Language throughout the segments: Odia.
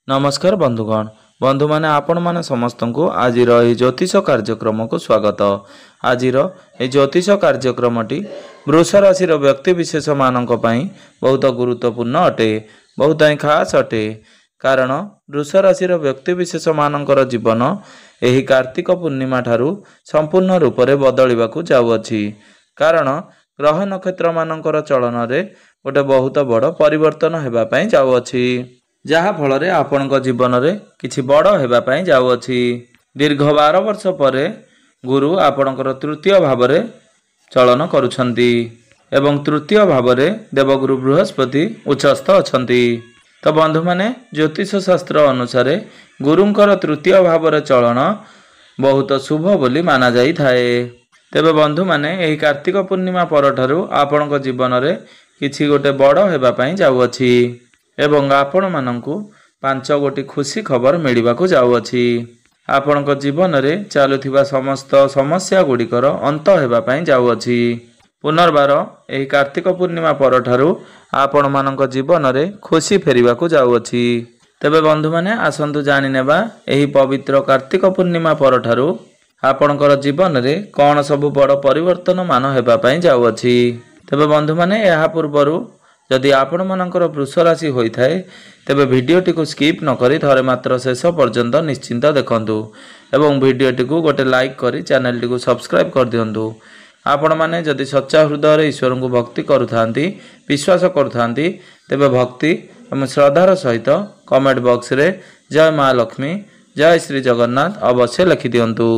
नमस्कार बंधुगण बंधु माने आपण माने समस्त को आज ज्योतिष कार्यक्रम को स्वागत। आज ज्योतिष कार्यक्रमटी वृष राशि व्यक्ति विशेष मानक पई बहुत गुरुत्वपूर्ण अटे, बहुत खास अटे। कारण वृष राशि व्यक्ति विशेष मानकर जीवन एही कार्तिक पूर्णिमा ठारू संपूर्ण रूप से बदलिबाकू जाउअछि। कारण ग्रह नक्षत्र मानकर चलन रे गोटे बहुत बड़ परिवर्तन हेबा पई जाउअछि, जहा फल रे आपणक जीवन रे किछि बड़ हेबा पई जाउअछि। दीर्घ 12 वर्ष परे गुरु आपणकर तृतीय भाव रे चलन करुछंती एवं तृतीय भाव रे देवगुरु बृहस्पति उच्चस्थ अछंती। तो बंधु माने ज्योतिष शास्त्र अनुसार गुरुंकर तृतीय भाव रे चलन बहुत शुभ बोली माना जाई थाए। तेबे बंधु माने एही कार्तिक पूर्णिमा परठारु आपणक जीवन रे किछि गोटे बड़ हेबा पई जाउअछि एवं आपण मानंकु 5 गोटी खुशी खबर मिलिबाकू जाउअछि। आपणक जीवन रे चालुथिबा समस्त समस्या गुड़िकर अंत हेबा पई जाउअछि। पुनर्बार एही कार्तिक पूर्णिमा परठारु आपण मानंक जीवन रे खुशी फेरिबाकू जाउअछि। तेबे बंधु माने आसंतु जानि नेबा एही पवित्र कार्तिक पूर्णिमा परठारु आपणकर जीवन रे कोन सब बड़ परिवर्तन मान हेबा पई जाउअछि। तेबे बंधु माने एहा पूर्वरु जदि आपण मानकर वृष राशि होई थाए तेबे वीडियोटी को स्किप न करी थरे मात्र शेष पर्यंत निश्चिंत देखंतु एवं वीडियोटी को गोटे लाइक करी चैनल टी को सब्सक्राइब कर दियंतु। आपण माने जदि सच्चा हृदय रे ईश्वर को भक्ति करूथांती विश्वास करूथांती तेबे भक्ति एवं श्रद्धार सहित कमेंट बॉक्स रे जय मां लक्ष्मी जय श्री जगन्नाथ अवश्य लिखि दियंतु।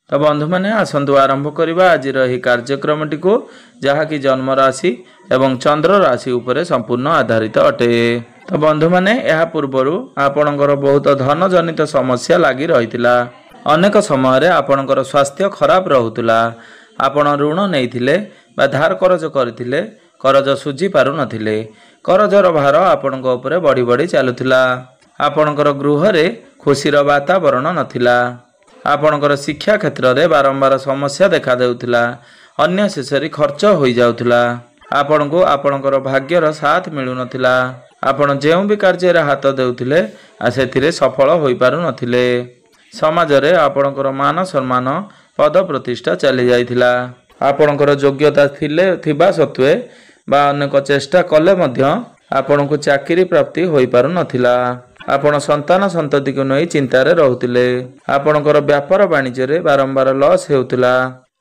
तो बंधु माने आसंतु आरंभ करिबा आज रही कार्यक्रमटी को, जहा कि जन्म राशि एवं चंद्र राशि उपरे संपूर्ण आधारित अटे। तो बंधु माने यह पूर्वरु आपणकर बहुत धन जनित समस्या लागी रहितिला। अनेक समय रे आपणकर स्वास्थ्य खराब रहुतला। आपण ऋण नैथिले बा धार करज करथिले, करज सुझी पारु नथिले, करजर भार आपणक उपरे बढ़ी बढ़ी चालुथिला। आपणकर गृह रे खुशीर वातावरण नथिला। आपणकर शिक्षा क्षेत्र रे बारंबार समस्या देखा देउथिला। अन्य शेषरी खर्च होई जाउथिला। आपण को आपणकर भाग्यर साथ मिलु नथिला। आपण जेउ भी कार्य रे हाथ देउथिले सेथिरे सफल होई पारु नथिले। समाज रे आपणकर मान सम्मान पद प्रतिष्ठा चली जाइथिला। आपणकर योग्यता थिले थिबा सत्वे बा अनेक चेष्टा कले मध्य आपण को चाकरी प्राप्ति होई पारु नथिला। आपण संतान संतति को नै चिंता रे रहुतिले। आपणकर व्यापार वाणिज्य रे बारंबार लॉस हेउतिला।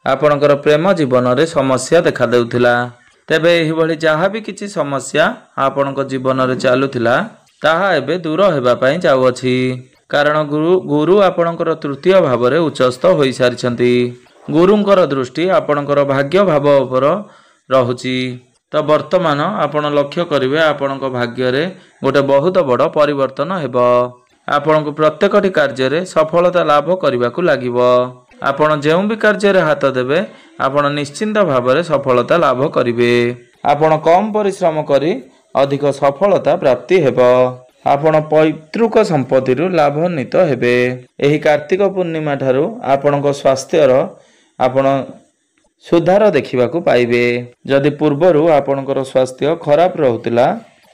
आपणकर प्रेम जीवन रे समस्या देखा देउथिला। तेबे एही भली जहा भी किछि समस्या आपणक जीवन रे चालुथिला ताहा एबे दूर हेबा पई जाउअछि। कारण गुरु आपणकर तृतीय भाव रे उच्चस्थ होई सारिछंती। गुरुंकर दृष्टि आपणकर भाग्य भाव उपर रहुछि। तो वर्तमान आपण लक्ष्य करिवे आपणक भाग्य रे गोटे बहुत बड़ परिवर्तन हेबो। आपणक प्रत्येकटी कार्य रे सफलता लाभ करिबाकू लागिबो। आपण जेउ भी कार्य रे हाथ देबे आपण निश्चिंत भाव रे सफलता लाभ करिवे। आपण कम परिश्रम करी अधिक सफलता प्राप्ति हेबो। आपण पैतृक संपत्ति रु लाभान्वित हेबे। एही कार्तिक पूर्णिमा ठारू आपणक स्वास्थ्य रो आपण सुधार देखिबाकू पाइबे। जदि पूर्वरु आपणकर स्वास्थ्य खराब रहुतिला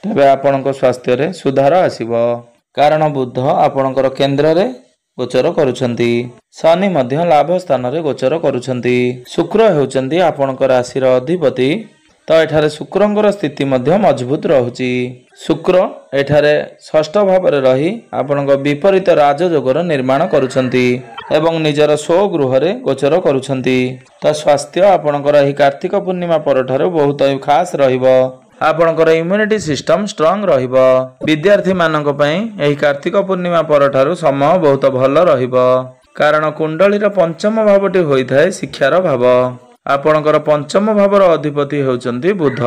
तबे आपणक स्वास्थ्य रे सुधार आसीबो। कारण बुध आपणकर केंद्र रे गोचर करुछंती। शनि मध्य लाभ स्थान रे गोचर करुछंती। शुक्र हेउचंती आपणकर राशि रो अधिपति। तो एठारे शुक्रंकर स्थिति मध्य मजबूत रहुची। शुक्र एठारे षष्ठ भाव रे रही आपणक विपरीत राजयोगर निर्माण करुछंती एवं निजर स्व गृह रे गोचर करुछंती। तो स्वास्थ्य आपणकर एही कार्तिक पूर्णिमा परठारो बहुत खास रहिबो। आपणकर इम्यूनिटी सिस्टम स्ट्रांग रहिबो। विद्यार्थी मानक पई एही कार्तिक पूर्णिमा परठारो समय बहुत भल रहिबो। कारण कुंडली रो पंचम भावटी होई थाए शिक्षार भाव। आपणकर पंचम भावर अधिपति हेउचंती बुध।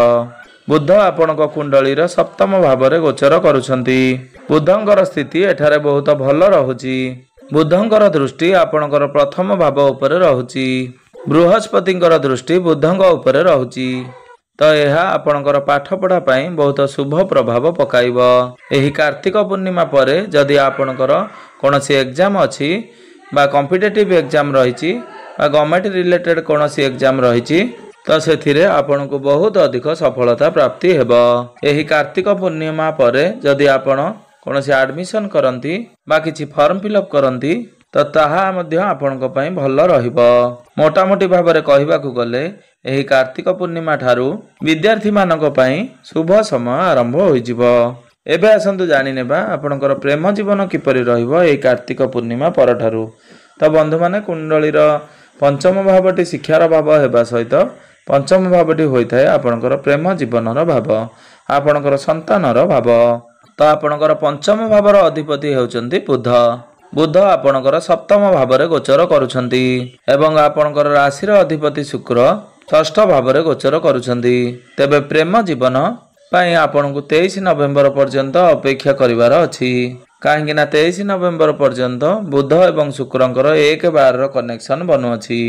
बुध आपणक कुंडली रो सप्तम भाव रे गोचर करुछंती। बुधंकर स्थिति एठारे बहुत भल रहुची। बुधंकर दृष्टि आपणकर प्रथम भाव उपरे रहुची। बृहस्पतिंकर दृष्टि बुधंक उपरे रहुची। तो यह आपणकर पाठ पढ़ा पई बहुत शुभ प्रभाव पकाइबो। एही कार्तिक पूर्णिमा परे जदि आपणकर कोनोसी एग्जाम अछि बा कॉम्पिटिटिव एग्जाम रहिछि बा गवर्नमेंट रिलेटेड कोनोसी एग्जाम रहिछि तो सेथिरे आपनको बहुत अधिक सफलता प्राप्ति हेबो। एही कार्तिक पूर्णिमा परे जदि आपण କୌଣସି ଆଡମିସନ କରନ୍ତି ବା କିଛି ଫର୍ମ ଫିଲ୍ଅପ୍ କରନ୍ତି ତ ତାହା ମଧ୍ୟ ଆପଣଙ୍କ ପାଇଁ ଭଲ ରହିବ। ମୋଟାମୋଟି ଭାବରେ କହିବାକୁ ଗଲେ ଏହି କାର୍ତ୍ତିକ ପୂର୍ଣ୍ଣିମା ଠାରୁ ବିଦ୍ୟାର୍ଥୀମାନଙ୍କ ପାଇଁ ଶୁଭ ସମୟ ଆରମ୍ଭ ହୋଇଯିବ। ଏବେ ଆସନ୍ତୁ ଜାଣିନେବା ଆପଣଙ୍କର ପ୍ରେମ ଜୀବନ କିପରି ରହିବ ଏହି କାର୍ତ୍ତିକ ପୂର୍ଣ୍ଣିମା ପରଠାରୁ। ତ ବନ୍ଧୁମାନେ, କୁଣ୍ଡଳୀର ପଞ୍ଚମ ଭାବଟି ଶିକ୍ଷାର ଭାବ ହେବା ସହିତ ପଞ୍ଚମ ଭାବଟି ହୋଇଥାଏ ଆପଣଙ୍କର ପ୍ରେମ ଜୀବନର ଭାବ, ଆପଣଙ୍କର ସନ୍ତାନର ଭାବ। ତ ଆପଣଙ୍କର ପଞ୍ଚମ ଭାବର ଅଧିପତି ହେଉଛନ୍ତି ବୁଧ। ବୁଧ ଆପଣଙ୍କର ସପ୍ତମ ଭାବରେ ଗୋଚର କରୁଛନ୍ତି ଏବଂ ଆପଣଙ୍କର ରାଶିର ଅଧିପତି ଶୁକ୍ର ଷଷ୍ଠ ଭାବରେ ଗୋଚର କରୁଛନ୍ତି। ତେବେ ପ୍ରେମ ଜୀବନ ପାଇଁ ଆପଣଙ୍କୁ 23 ନଭେମ୍ବର ପର୍ଯ୍ୟନ୍ତ ଅପେକ୍ଷା କରିବାର ଅଛି। କାହିଁକି ନା 23 ନଭେମ୍ବର ପର୍ଯ୍ୟନ୍ତ ବୁଧ ଏବଂ ଶୁକ୍ରଙ୍କର 1-12ର କନେକ୍ସନ ବନୁଅଛି।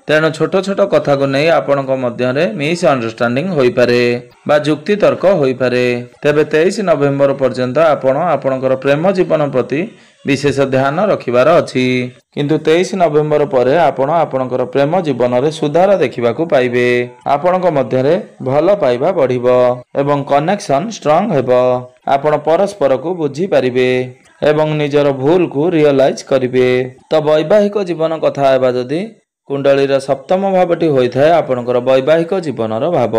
ତେଣୁ ଛୋଟ ଛୋଟ କଥାକୁ ନେଇ ଆପଣଙ୍କ ମଧ୍ୟରେ ମିସ୍ ଅଣ୍ଡରଷ୍ଟାଣ୍ଡିଂ ହୋଇପାରେ ବା ଯୁକ୍ତି ତର୍କ ହୋଇପାରେ। ତେବେ 23 ନଭେମ୍ବର ପର୍ଯ୍ୟନ୍ତ ଆପଣ ଆପଣଙ୍କର ପ୍ରେମ ଜୀବନ ପ୍ରତି ବିଶେଷ ଧ୍ୟାନ ରଖିବାର ଅଛି। କିନ୍ତୁ 23 ନଭେମ୍ବର ପରେ ଆପଣ ଆପଣଙ୍କର ପ୍ରେମ ଜୀବନରେ ସୁଧାର ଦେଖିବାକୁ ପାଇବେ। ଆପଣଙ୍କ ମଧ୍ୟରେ ଭଲ ପାଇବା ବଢ଼ିବ ଏବଂ କନେକ୍ସନ ଷ୍ଟ୍ରଙ୍ଗ ହେବ। ଆପଣ ପରସ୍ପରକୁ ବୁଝିପାରିବେ ଏବଂ ନିଜର ଭୁଲକୁ ରିଅଲାଇଜ୍ କରିବେ। ତ ବୈବାହିକ ଜୀବନ କଥା ହେବା ଯଦି, କୁଣ୍ଡଳୀର ସପ୍ତମ ଭାବଟି ହୋଇଥାଏ ଆପଣଙ୍କର ବୈବାହିକ ଜୀବନର ଭାବ,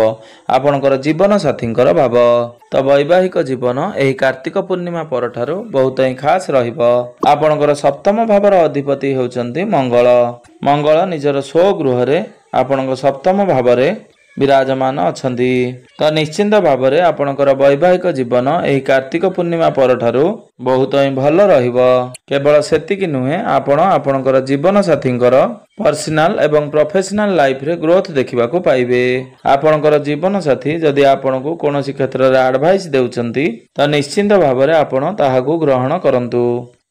ଆପଣଙ୍କର ଜୀବନ ସାଥୀଙ୍କର ଭାବ। ତ ବୈବାହିକ ଜୀବନ ଏହି କାର୍ତ୍ତିକ ପୂର୍ଣ୍ଣିମା ପରଠାରୁ ବହୁତ ହିଁ ଖାସ୍ ରହିବ। ଆପଣଙ୍କର ସପ୍ତମ ଭାବର ଅଧିପତି ହେଉଛନ୍ତି ମଙ୍ଗଳ। ମଙ୍ଗଳ ନିଜର ସ୍ୱଗୃହରେ ଆପଣଙ୍କ ସପ୍ତମ ଭାବରେ ବିରାଜମାନ ଅଛନ୍ତି। ତ ନିଶ୍ଚିନ୍ତ ଭାବରେ ଆପଣଙ୍କର ବୈବାହିକ ଜୀବନ ଏହି କାର୍ତ୍ତିକ ପୂର୍ଣ୍ଣିମା ପରଠାରୁ ବହୁତ ହିଁ ଭଲ ରହିବ। କେବଳ ସେତିକି ନୁହେଁ, ଆପଣ ଆପଣଙ୍କର ଜୀବନ ସାଥୀଙ୍କର ପର୍ସନାଲ ଏବଂ ପ୍ରଫେସନାଲ ଲାଇଫରେ ଗ୍ରୋଥ ଦେଖିବାକୁ ପାଇବେ। ଆପଣଙ୍କର ଜୀବନ ସାଥୀ ଯଦି ଆପଣଙ୍କୁ କୌଣସି କ୍ଷେତ୍ରରେ ଆଡଭାଇସ ଦେଉଛନ୍ତି ତ ନିଶ୍ଚିନ୍ତ ଭାବରେ ଆପଣ ତାହାକୁ ଗ୍ରହଣ କରନ୍ତୁ,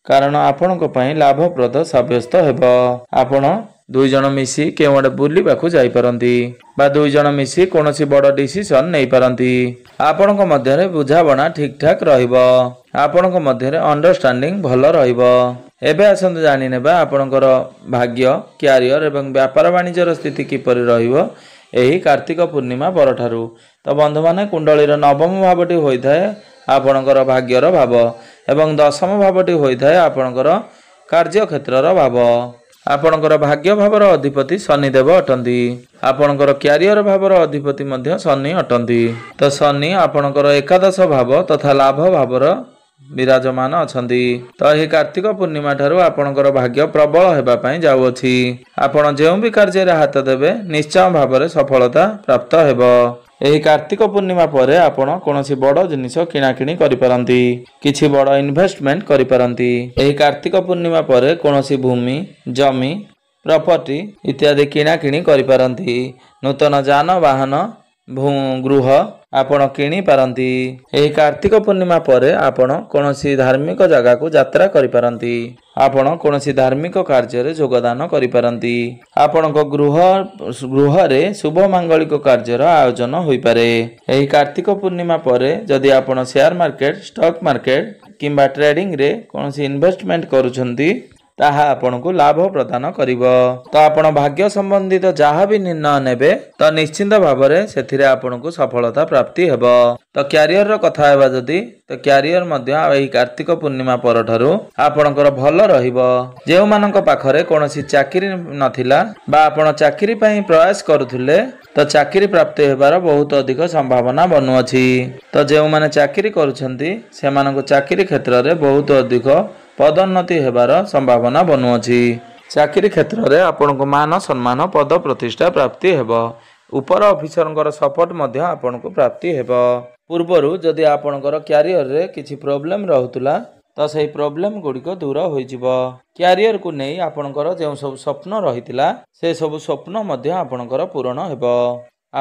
କାରଣ ଆପଣଙ୍କ ପାଇଁ ଲାଭପ୍ରଦ ସାବ୍ୟସ୍ତ ହେବ। ଆପଣ ଦୁଇ ଜଣ ମିଶି କେଉଁଆଡ଼େ ବୁଲିବାକୁ ଯାଇପାରନ୍ତି ବା ଦୁଇ ଜଣ ମିଶି କୌଣସି ବଡ଼ ଡିସିସନ ନେଇପାରନ୍ତି। ଆପଣଙ୍କ ମଧ୍ୟରେ ବୁଝାବଣା ଠିକ୍ ଠାକ୍ ରହିବ। ଆପଣଙ୍କ ମଧ୍ୟରେ ଅଣ୍ଡରଷ୍ଟାଣ୍ଡିଂ ଭଲ ରହିବ। ଏବେ ଆସନ୍ତୁ ଜାଣିନେବା ଆପଣଙ୍କର ଭାଗ୍ୟ, କ୍ୟାରିୟର ଏବଂ ବ୍ୟାପାର ବାଣିଜ୍ୟର ସ୍ଥିତି କିପରି ରହିବ ଏହି କାର୍ତ୍ତିକ ପୂର୍ଣ୍ଣିମା ପରଠାରୁ। ତ ବନ୍ଧୁମାନେ, କୁଣ୍ଡଳୀର ନବମ ଭାବଟି ହୋଇଥାଏ ଆପଣଙ୍କର ଭାଗ୍ୟର ଭାବ ଏବଂ ଦଶମ ଭାବଟି ହୋଇଥାଏ ଆପଣଙ୍କର କାର୍ଯ୍ୟକ୍ଷେତ୍ରର ଭାବ। ଆପଣଙ୍କର ଭାଗ୍ୟ ଭାବର ଅଧିପତି ଶନିଦେବ ଅଟନ୍ତି। ଆପଣଙ୍କର କ୍ୟାରିୟର ଭାବର ଅଧିପତି ମଧ୍ୟ ଶନି ଅଟନ୍ତି। ତ ଶନି ଆପଣଙ୍କର ଏକାଦଶ ଭାବ ତଥା ଲାଭ ଭାବର ବିରାଜମାନ ଅଛନ୍ତି। ତ ଏହି କାର୍ତ୍ତିକ ପୂର୍ଣ୍ଣିମା ଠାରୁ ଆପଣଙ୍କର ଭାଗ୍ୟ ପ୍ରବଳ ହେବା ପାଇଁ ଯାଉଅଛି। ଆପଣ ଯେଉଁ ବି କାର୍ଯ୍ୟରେ ହାତ ଦେବେ ନିଶ୍ଚୟ ଭାବରେ ସଫଳତା ପ୍ରାପ୍ତ ହେବ। ଏହି କାର୍ତ୍ତିକ ପୂର୍ଣ୍ଣିମା ପରେ ଆପଣ କୌଣସି ବଡ଼ ଜିନିଷ କିଣାକିଣି କରିପାରନ୍ତି, କିଛି ବଡ଼ ଇନଭେଷ୍ଟମେଣ୍ଟ କରିପାରନ୍ତି। ଏହି କାର୍ତ୍ତିକ ପୂର୍ଣ୍ଣିମା ପରେ କୌଣସି ଭୂମି, ଜମି, ପ୍ରପର୍ଟି ଇତ୍ୟାଦି କିଣାକିଣି କରିପାରନ୍ତି। ନୂତନ ଯାନବାହନ, ଗୃହ ଆପଣ କିଣିପାରନ୍ତି। ଏହି କାର୍ତ୍ତିକ ପୂର୍ଣ୍ଣିମା ପରେ ଆପଣ କୌଣସି ଧାର୍ମିକ ଜାଗାକୁ ଯାତ୍ରା କରିପାରନ୍ତି। ଆପଣ କୌଣସି ଧାର୍ମିକ କାର୍ଯ୍ୟରେ ଯୋଗଦାନ କରିପାରନ୍ତି। ଆପଣଙ୍କ ଗୃହରେ ଶୁଭ ମାଙ୍ଗଳିକ କାର୍ଯ୍ୟର ଆୟୋଜନ ହୋଇପାରେ। ଏହି କାର୍ତ୍ତିକ ପୂର୍ଣ୍ଣିମା ପରେ ଯଦି ଆପଣ ସେୟାର ମାର୍କେଟ, ଷ୍ଟକ୍ ମାର୍କେଟ କିମ୍ବା ଟ୍ରେଡିଂରେ କୌଣସି ଇନଭେଷ୍ଟମେଣ୍ଟ କରୁଛନ୍ତି ତାହା ଆପଣଙ୍କୁ ଲାଭ ପ୍ରଦାନ କରିବ। ତ ଆପଣ ଭାଗ୍ୟ ସମ୍ବନ୍ଧିତ ଯାହା ବି ନିର୍ଣ୍ଣୟ ନେବେ ତ ନିଶ୍ଚିନ୍ତ ଭାବରେ ସେଥିରେ ଆପଣଙ୍କୁ ସଫଳତା ପ୍ରାପ୍ତି ହେବ। ତ କ୍ୟାରିୟରର କଥା ହେବା ଯଦି, ତ କ୍ୟାରିୟର ମଧ୍ୟ ଏହି କାର୍ତ୍ତିକ ପୂର୍ଣ୍ଣିମା ପରଠାରୁ ଆପଣଙ୍କର ଭଲ ରହିବ। ଯେଉଁମାନଙ୍କ ପାଖରେ କୌଣସି ଚାକିରି ନଥିଲା ବା ଆପଣ ଚାକିରି ପାଇଁ ପ୍ରୟାସ କରୁଥିଲେ ତ ଚାକିରି ପ୍ରାପ୍ତି ହେବାର ବହୁତ ଅଧିକ ସମ୍ଭାବନା ବନୁଅଛି। ତ ଯେଉଁମାନେ ଚାକିରି କରୁଛନ୍ତି ସେମାନଙ୍କୁ ଚାକିରି କ୍ଷେତ୍ରରେ ବହୁତ ଅଧିକ ପଦୋନ୍ନତି ହେବାର ସମ୍ଭାବନା ବନୁଅଛି। ଚାକିରି କ୍ଷେତ୍ରରେ ଆପଣଙ୍କୁ ମାନ ସମ୍ମାନ, ପଦ ପ୍ରତିଷ୍ଠା ପ୍ରାପ୍ତି ହେବ। ଉପର ଅଫିସରଙ୍କର ସପୋର୍ଟ ମଧ୍ୟ ଆପଣଙ୍କୁ ପ୍ରାପ୍ତି ହେବ। ପୂର୍ବରୁ ଯଦି ଆପଣଙ୍କର କ୍ୟାରିୟରରେ କିଛି ପ୍ରୋବ୍ଲେମ ରହୁଥିଲା ତ ସେହି ପ୍ରୋବ୍ଲେମ ଗୁଡ଼ିକ ଦୂର ହୋଇଯିବ। କ୍ୟାରିୟରକୁ ନେଇ ଆପଣଙ୍କର ଯେଉଁ ସବୁ ସ୍ୱପ୍ନ ରହିଥିଲା ସେ ସବୁ ସ୍ୱପ୍ନ ମଧ୍ୟ ଆପଣଙ୍କର ପୂରଣ ହେବ।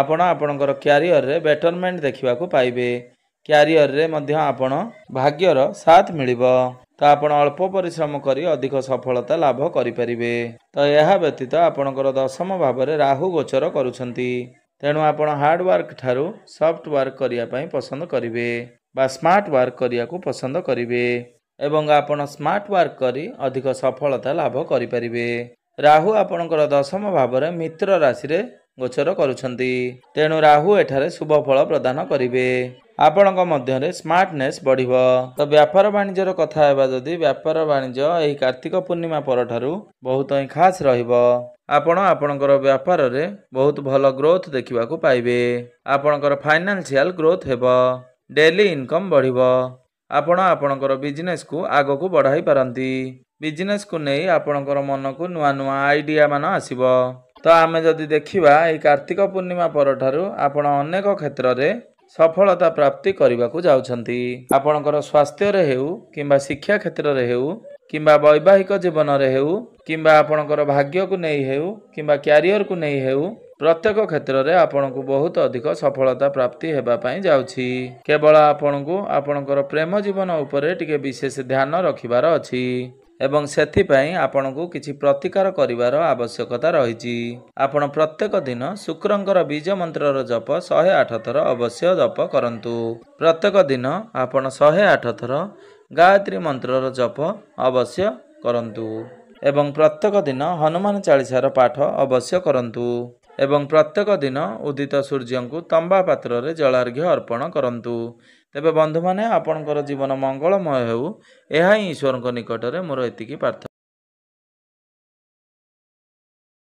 ଆପଣ ଆପଣଙ୍କର କ୍ୟାରିୟରରେ ବେଟରମେଣ୍ଟ ଦେଖିବାକୁ ପାଇବେ। କ୍ୟାରିୟରରେ ମଧ୍ୟ ଆପଣ ଭାଗ୍ୟର ସାଥ ମିଳିବ। ତ ଆପଣ ଅଳ୍ପ ପରିଶ୍ରମ କରି ଅଧିକ ସଫଳତା ଲାଭ କରିପାରିବେ। ତ ଏହା ବ୍ୟତୀତ ଆପଣଙ୍କର ଦଶମ ଭାବରେ ରାହୁ ଗୋଚର କରୁଛନ୍ତି। ତେଣୁ ଆପଣ ହାର୍ଡ ୱାର୍କ ଠାରୁ ସଫ୍ଟ ୱାର୍କ କରିବା ପାଇଁ ପସନ୍ଦ କରିବେ ବା ସ୍ମାର୍ଟ ୱାର୍କ କରିବାକୁ ପସନ୍ଦ କରିବେ ଏବଂ ଆପଣ ସ୍ମାର୍ଟ ୱାର୍କ କରି ଅଧିକ ସଫଳତା ଲାଭ କରିପାରିବେ। ରାହୁ ଆପଣଙ୍କର ଦଶମ ଭାବରେ ମିତ୍ର ରାଶିରେ ଗୋଚର କରୁଛନ୍ତି। ତେଣୁ ରାହୁ ଏଠାରେ ଶୁଭ ଫଳ ପ୍ରଦାନ କରିବେ। ଆପଣଙ୍କ ମଧ୍ୟରେ ସ୍ମାର୍ଟନେସ୍ ବଢ଼ିବ। ତ ବ୍ୟାପାର ବାଣିଜ୍ୟର କଥା ହେବା ଯଦି ବ୍ୟାପାର ବାଣିଜ୍ୟ ଏହି କାର୍ତ୍ତିକ ପୂର୍ଣ୍ଣିମା ପରଠାରୁ ବହୁତ ହିଁ ଖାସ୍ ରହିବ। ଆପଣ ଆପଣଙ୍କର ବ୍ୟାପାରରେ ବହୁତ ଭଲ ଗ୍ରୋଥ୍ ଦେଖିବାକୁ ପାଇବେ। ଆପଣଙ୍କର ଫାଇନାନ୍ସିଆଲ ଗ୍ରୋଥ୍ ହେବ। ଡେଲି ଇନକମ୍ ବଢ଼ିବ। ଆପଣ ଆପଣଙ୍କର ବିଜନେସ୍କୁ ଆଗକୁ ବଢ଼ାଇ ପାରନ୍ତି। ବିଜନେସ୍କୁ ନେଇ ଆପଣଙ୍କର ମନକୁ ନୂଆ ନୂଆ ଆଇଡ଼ିଆ ମାନ ଆସିବ। ତ ଆମେ ଯଦି ଦେଖିବା ଏହି କାର୍ତ୍ତିକ ପୂର୍ଣ୍ଣିମା ପରଠାରୁ ଆପଣ ଅନେକ କ୍ଷେତ୍ରରେ ସଫଳତା ପ୍ରାପ୍ତି କରିବାକୁ ଯାଉଛନ୍ତି। ଆପଣଙ୍କର ସ୍ୱାସ୍ଥ୍ୟରେ ହେଉ କିମ୍ବା ଶିକ୍ଷା କ୍ଷେତ୍ରରେ ହେଉ କିମ୍ବା ବୈବାହିକ ଜୀବନରେ ହେଉ କିମ୍ବା ଆପଣଙ୍କର ଭାଗ୍ୟକୁ ନେଇ ହେଉ କିମ୍ବା କ୍ୟାରିୟରକୁ ନେଇ ହେଉ ପ୍ରତ୍ୟେକ କ୍ଷେତ୍ରରେ ଆପଣଙ୍କୁ ବହୁତ ଅଧିକ ସଫଳତା ପ୍ରାପ୍ତି ହେବା ପାଇଁ ଯାଉଛି। କେବଳ ଆପଣଙ୍କୁ ଆପଣଙ୍କର ପ୍ରେମ ଜୀବନ ଉପରେ ଟିକେ ବିଶେଷ ଧ୍ୟାନ ରଖିବାର ଅଛି ଏବଂ ସେଥିପାଇଁ ଆପଣଙ୍କୁ କିଛି ପ୍ରତିକାର କରିବାର ଆବଶ୍ୟକତା ରହିଛି। ଆପଣ ପ୍ରତ୍ୟେକ ଦିନ ଶୁକ୍ରଙ୍କର ବୀଜ ମନ୍ତ୍ରର ଜପ 108 ଥର ଅବଶ୍ୟ ଜପ କରନ୍ତୁ। ପ୍ରତ୍ୟେକ ଦିନ ଆପଣ 108 ଥର ଗାୟତ୍ରୀ ମନ୍ତ୍ରର ଜପ ଅବଶ୍ୟ କରନ୍ତୁ ଏବଂ ପ୍ରତ୍ୟେକ ଦିନ ହନୁମାନ ଚାଳିଶାର ପାଠ ଅବଶ୍ୟ କରନ୍ତୁ ଏବଂ ପ୍ରତ୍ୟେକ ଦିନ ଉଦିତ ସୂର୍ଯ୍ୟଙ୍କୁ ତମ୍ବା ପାତ୍ରରେ ଜଳାର୍ଘ୍ୟ ଅର୍ପଣ କରନ୍ତୁ। ତେବେ ବନ୍ଧୁମାନେ ଆପଣଙ୍କର ଜୀବନ ମଙ୍ଗଳମୟ ହେଉ, ଏହା ହିଁ ଈଶ୍ୱରଙ୍କ ନିକଟରେ ମୋର ଏତିକି ପ୍ରାର୍ଥନା।